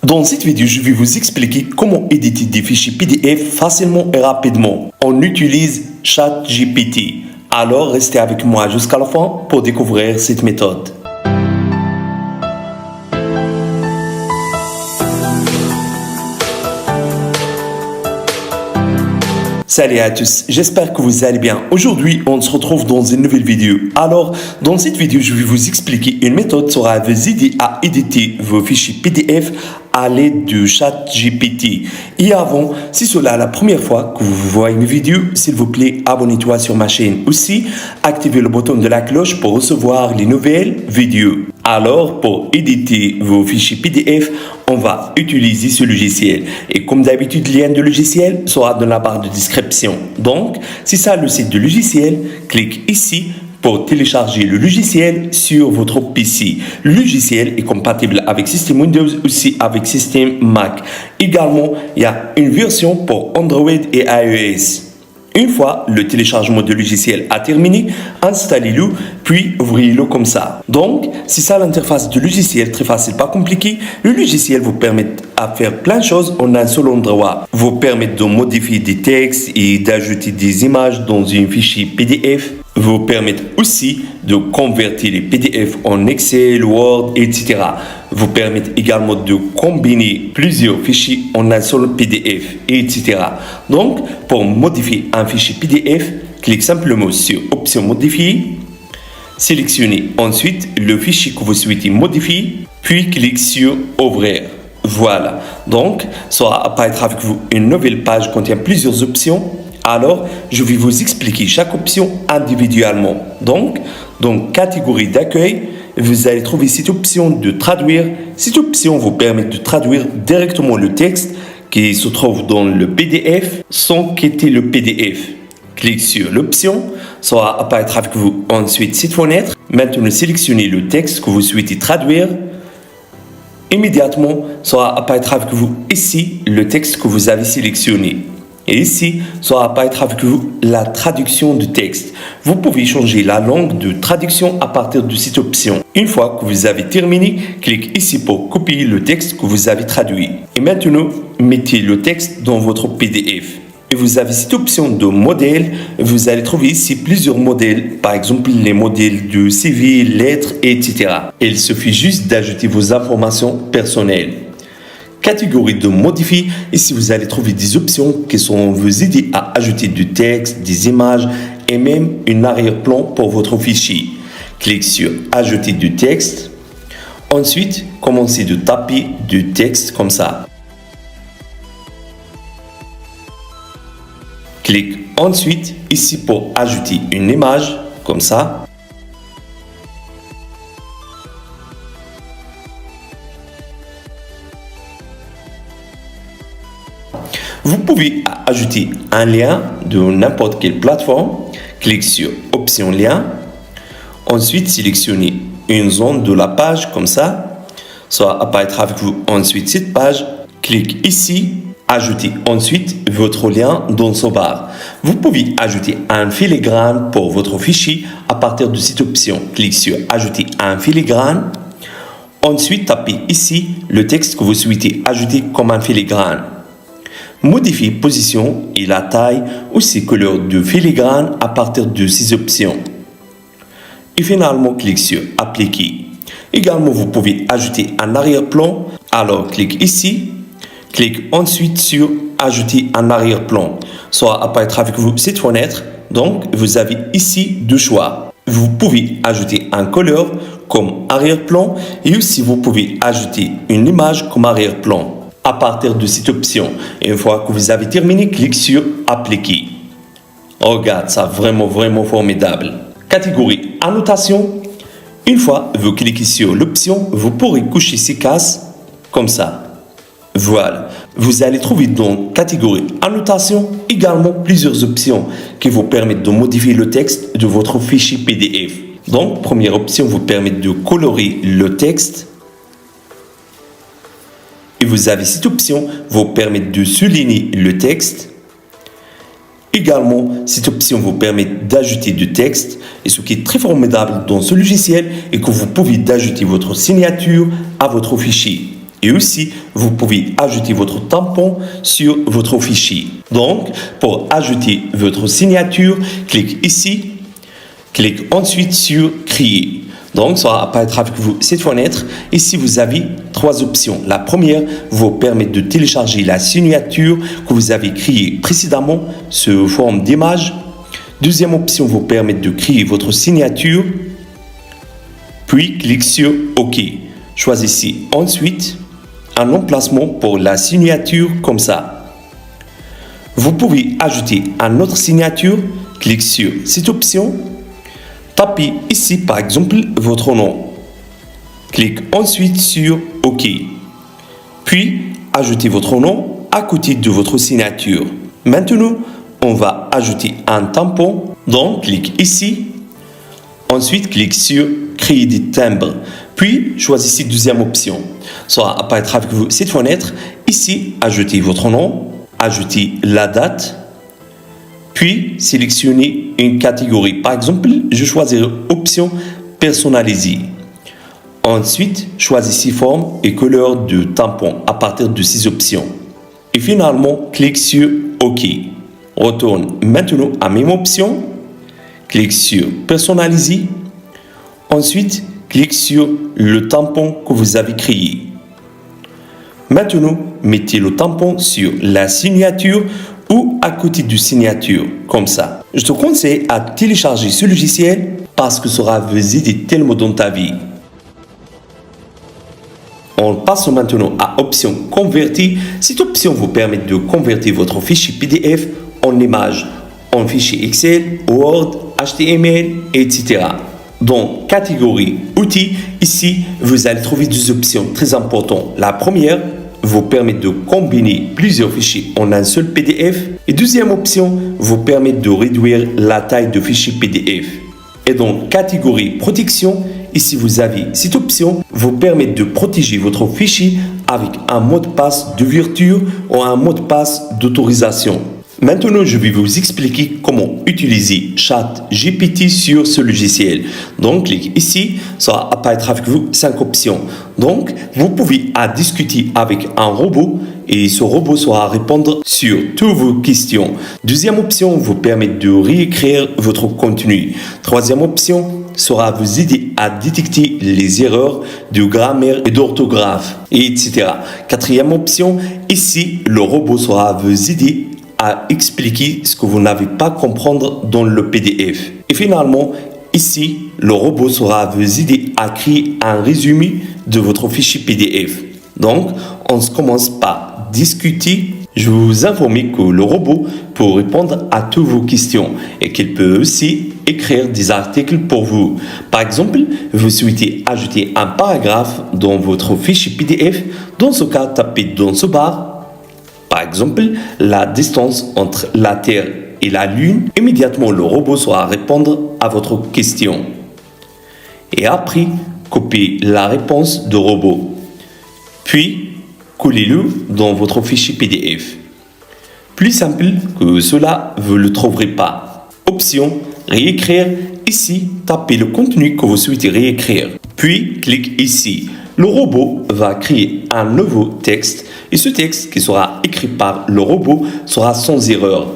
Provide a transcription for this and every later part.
Dans cette vidéo, je vais vous expliquer comment éditer des fichiers PDF facilement et rapidement. On utilise ChatGPT. Alors, restez avec moi jusqu'à la fin pour découvrir cette méthode. Salut à tous, j'espère que vous allez bien. Aujourd'hui, on se retrouve dans une nouvelle vidéo. Alors, dans cette vidéo, je vais vous expliquer une méthode qui sera vous aider à éditer vos fichiers PDF à l'aide de ChatGPT. Et avant, si cela est la première fois que vous voyez mes vidéos, s'il vous plaît, abonnez-toi sur ma chaîne. Aussi, activez le bouton de la cloche pour recevoir les nouvelles vidéos. Alors, pour éditer vos fichiers PDF, on va utiliser ce logiciel. Et comme d'habitude, le lien de logiciel sera dans la barre de description. Donc, c'est ça le site de logiciel. Clique ici pour télécharger le logiciel sur votre PC. Le logiciel est compatible avec système Windows, aussi avec système Mac. Également, il y a une version pour Android et iOS. Une fois le téléchargement du logiciel a terminé, installez-le, puis ouvrez-le comme ça. Donc, c'est ça l'interface du logiciel, très facile, pas compliqué. Le logiciel vous permet à faire plein de choses en un seul endroit. Vous permet de modifier des textes et d'ajouter des images dans un fichier PDF. Vous permet aussi de convertir les PDF en Excel, Word, etc. Vous permet également de combiner plusieurs fichiers en un seul PDF, etc. Donc, pour modifier un fichier PDF, cliquez simplement sur Option Modifier. Sélectionnez ensuite le fichier que vous souhaitez modifier, puis cliquez sur Ouvrir. Voilà. Donc, ça va apparaître avec vous une nouvelle page qui contient plusieurs options. Alors, je vais vous expliquer chaque option individuellement. Donc, dans catégorie d'accueil, vous allez trouver cette option de traduire. Cette option vous permet de traduire directement le texte qui se trouve dans le PDF sans quitter le PDF. Cliquez sur l'option, ça va apparaître avec vous ensuite cette fenêtre. Maintenant, sélectionnez le texte que vous souhaitez traduire. Immédiatement, ça va apparaître avec vous ici le texte que vous avez sélectionné. Et ici, ça va apparaître avec vous la traduction du texte. Vous pouvez changer la langue de traduction à partir de cette option. Une fois que vous avez terminé, cliquez ici pour copier le texte que vous avez traduit. Et maintenant, mettez le texte dans votre PDF. Et vous avez cette option de modèle. Vous allez trouver ici plusieurs modèles. Par exemple, les modèles de CV, lettres, etc. Il suffit juste d'ajouter vos informations personnelles. Catégorie de modifier, ici vous allez trouver des options qui sont vous aider à ajouter du texte, des images et même un arrière-plan pour votre fichier. Cliquez sur ajouter du texte. Ensuite, commencez de taper du texte comme ça. Cliquez ensuite ici pour ajouter une image comme ça. Vous pouvez ajouter un lien de n'importe quelle plateforme. Cliquez sur Option lien. Ensuite, sélectionnez une zone de la page comme ça. Ça va apparaître avec vous ensuite cette page. Cliquez ici. Ajoutez ensuite votre lien dans ce barre. Vous pouvez ajouter un filigrane pour votre fichier à partir de cette option. Cliquez sur Ajouter un filigrane. Ensuite, tapez ici le texte que vous souhaitez ajouter comme un filigrane. Modifiez position et la taille ou ses couleurs de filigrane à partir de ces options. Et finalement, cliquez sur Appliquer. Également, vous pouvez ajouter un arrière-plan. Alors, cliquez ici. Cliquez ensuite sur Ajouter un arrière-plan. Ça va apparaître avec vous cette fenêtre. Donc, vous avez ici deux choix. Vous pouvez ajouter un couleur comme arrière-plan et aussi vous pouvez ajouter une image comme arrière-plan. À partir de cette option. Et une fois que vous avez terminé, cliquez sur Appliquer. Regarde, ça vraiment formidable. Catégorie Annotation. Une fois que vous cliquez sur l'option, vous pourrez coucher ces cases comme ça. Voilà. Vous allez trouver dans catégorie Annotation également plusieurs options qui vous permettent de modifier le texte de votre fichier PDF. Donc, première option vous permet de colorer le texte. Et vous avez cette option vous permet de souligner le texte. Également, cette option vous permet d'ajouter du texte. Et ce qui est très formidable dans ce logiciel est que vous pouvez ajouter votre signature à votre fichier. Et aussi, vous pouvez ajouter votre tampon sur votre fichier. Donc, pour ajouter votre signature, cliquez ici, cliquez ensuite sur Créer. Donc, ça va apparaître avec vous cette fenêtre. Ici, vous avez trois options. La première vous permet de télécharger la signature que vous avez créée précédemment sous forme d'image. Deuxième option vous permet de créer votre signature. Puis, cliquez sur OK. Choisissez ensuite un emplacement pour la signature comme ça. Vous pouvez ajouter une autre signature. Cliquez sur cette option. Tapez ici par exemple votre nom. Cliquez ensuite sur OK. Puis, ajoutez votre nom à côté de votre signature. Maintenant, on va ajouter un tampon. Donc, cliquez ici. Ensuite, cliquez sur Créer des timbres. Puis, choisissez deuxième option. Ça va apparaître avec vous cette fenêtre. Ici, ajoutez votre nom, ajoutez la date. Puis, sélectionnez une catégorie. Par exemple, je choisirai option personnalisée. Ensuite, choisissez forme et couleur de tampon à partir de ces options. Et finalement, cliquez sur OK. Retourne maintenant à la même option. Cliquez sur personnaliser. Ensuite, cliquez sur le tampon que vous avez créé. Maintenant, mettez le tampon sur la signature ou à côté de signature, comme ça. Je te conseille à télécharger ce logiciel parce que ça va vous aider tellement dans ta vie. On passe maintenant à option convertir. Cette option vous permet de convertir votre fichier PDF en image, en fichier Excel, Word, HTML, etc. Dans catégorie outils, ici, vous allez trouver deux options très importantes. La première vous permet de combiner plusieurs fichiers en un seul PDF. Et deuxième option vous permet de réduire la taille de fichier PDF. Et dans catégorie protection, ici vous avez cette option vous permet de protéger votre fichier avec un mot de passe d'ouverture ou un mot de passe d'autorisation. Maintenant, je vais vous expliquer comment utiliser ChatGPT sur ce logiciel. Donc, cliquez ici, ça va apparaître avec vous 5 options. Donc, vous pouvez discuter avec un robot et ce robot saura répondre sur toutes vos questions. Deuxième option vous permet de réécrire votre contenu. Troisième option sera vous aider à détecter les erreurs de grammaire et d'orthographe, etc. Quatrième option, ici, le robot saura vous aider à expliquer ce que vous n'avez pas comprendre dans le PDF. Et finalement, ici, le robot saura vous aider à créer un résumé de votre fichier PDF. Donc, on commence par discuter. Je vais vous informer que le robot peut répondre à toutes vos questions et qu'il peut aussi écrire des articles pour vous. Par exemple, vous souhaitez ajouter un paragraphe dans votre fichier PDF. Dans ce cas, tapez dans ce barre. Par exemple, la distance entre la Terre et la Lune. Immédiatement, le robot saura répondre à votre question. Et après, copiez la réponse du robot. Puis, collez-le dans votre fichier PDF. Plus simple que cela, vous ne le trouverez pas. Option, réécrire. Ici, tapez le contenu que vous souhaitez réécrire. Puis, cliquez ici. Le robot va créer un nouveau texte et ce texte qui sera écrit par le robot sera sans erreur.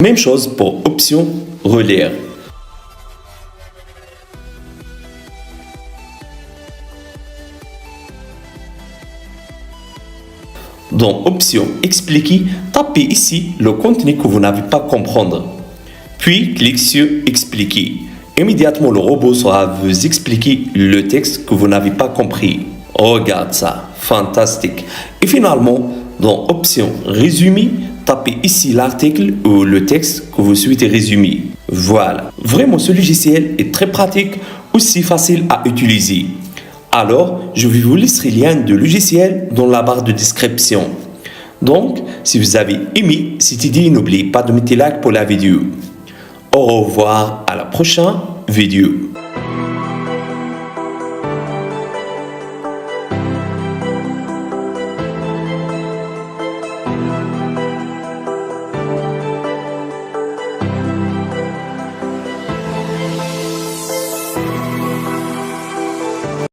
Même chose pour option relire. Dans option expliquer, tapez ici le contenu que vous n'avez pas comprendre. Puis cliquez sur expliquer. Immédiatement le robot saura vous expliquer le texte que vous n'avez pas compris. Regarde ça, fantastique. Et finalement, dans option résumé, tapez ici l'article ou le texte que vous souhaitez résumer. Voilà. Vraiment, ce logiciel est très pratique, aussi facile à utiliser. Alors, je vais vous laisser le lien de logiciel dans la barre de description. Donc, si vous avez aimé cette idée, n'oubliez pas de mettre like pour la vidéo. Au revoir à la prochaine vidéo.